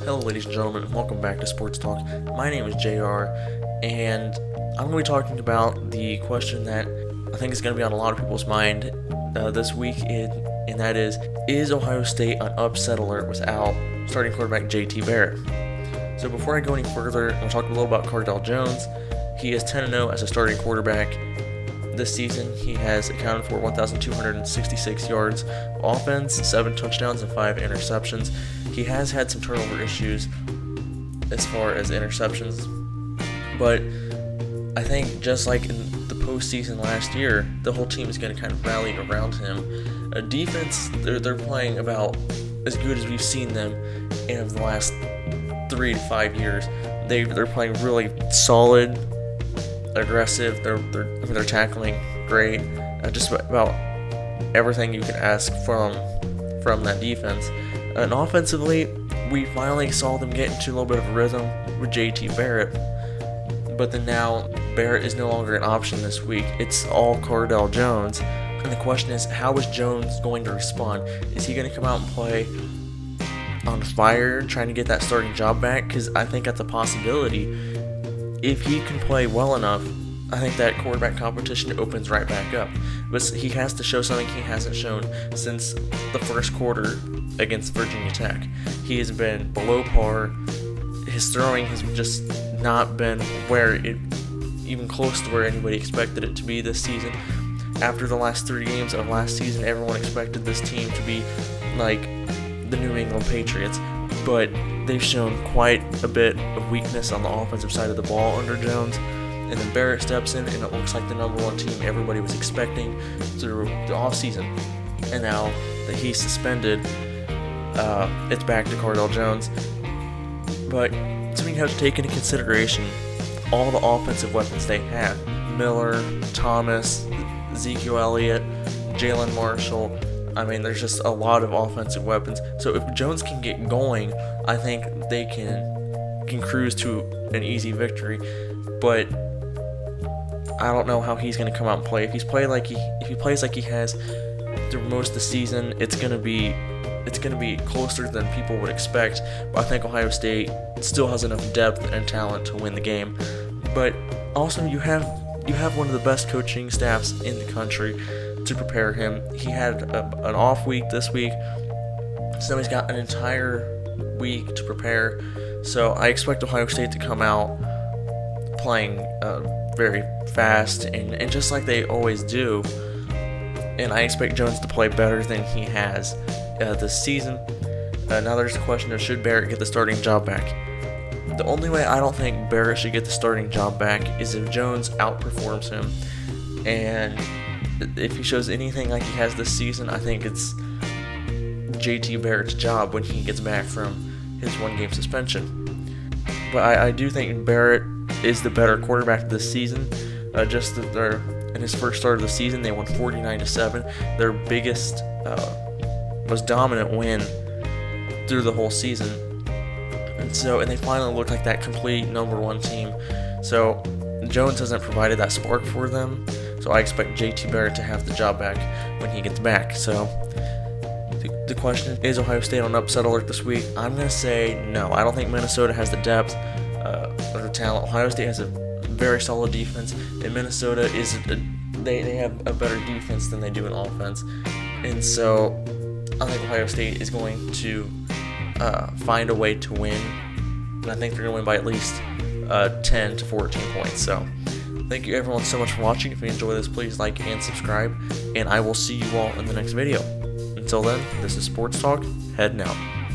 Hello ladies and gentlemen, welcome back to Sports Talk. My name is JR, and I'm going to be talking about the question that I think is going to be on a lot of people's mind this week, and that is Ohio State on upset alert without starting quarterback J.T. Barrett? So before I go any further, I'm going to talk a little about Cardale Jones. He is 10-0 as a starting quarterback this season. He has accounted for 1,266 yards of offense, 7 touchdowns, and 5 interceptions. He has had some turnover issues as far as interceptions, but I think just like in the postseason last year, the whole team is going to kind of rally around him. Defense, they're playing about as good as we've seen them in the last 3 to 5 years. They're playing really solid, aggressive. They're tackling great. Just about everything you can ask from that defense. And offensively, we finally saw them get into a little bit of a rhythm with J.T. Barrett. But then now, Barrett is no longer an option this week. It's all Cardale Jones. And the question is, how is Jones going to respond? Is he going to come out and play on fire, trying to get that starting job back? Because I think that's a possibility. If he can play well enough, I think that quarterback competition opens right back up. But he has to show something he hasn't shown since the first quarter against Virginia Tech. He has been below par. His throwing has just not been even close to where anybody expected it to be this season. After the last 3 games of last season, everyone expected this team to be like the New England Patriots, but they've shown quite a bit of weakness on the offensive side of the ball under Jones. And then Barrett steps in, and it looks like the number one team everybody was expecting through the offseason. And now that he's suspended, it's back to Cardale Jones. But something you have to take into consideration all the offensive weapons they have. Miller, Thomas, Ezekiel Elliott, Jalen Marshall. I mean, there's just a lot of offensive weapons. So if Jones can get going, I think they can cruise to an easy victory. But I don't know how he's going to come out and play. If he plays like he has through most of the season, it's going to be closer than people would expect. But I think Ohio State still has enough depth and talent to win the game. But also, you have one of the best coaching staffs in the country to prepare him. He had an off week this week, so he's got an entire week to prepare. So I expect Ohio State to come out playing very fast and just like they always do. And I expect Jones to play better than he has this season. Now there's the question of, should Barrett get the starting job back? The only way I don't think Barrett should get the starting job back is if Jones outperforms him. And if he shows anything like he has this season, I think it's J.T. Barrett's job when he gets back from his 1-game suspension. But I do think Barrett is the better quarterback this season. In his first start of the season, they won 49-7. Their biggest, most dominant win through the whole season. And they finally look like that complete number one team. So Jones hasn't provided that spark for them. So I expect J.T. Barrett to have the job back when he gets back. So the question is Ohio State on upset alert this week? I'm going to say no. I don't think Minnesota has the depth or the talent. Ohio State has a very solid defense, and Minnesota they have a better defense than they do in offense. And so I think Ohio State is going to find a way to win. And I think they're going to win by at least 10 to 14 points. So thank you everyone so much for watching. If you enjoy this, please like and subscribe, and I will see you all in the next video. Until then, this is Sports Talk, heading out.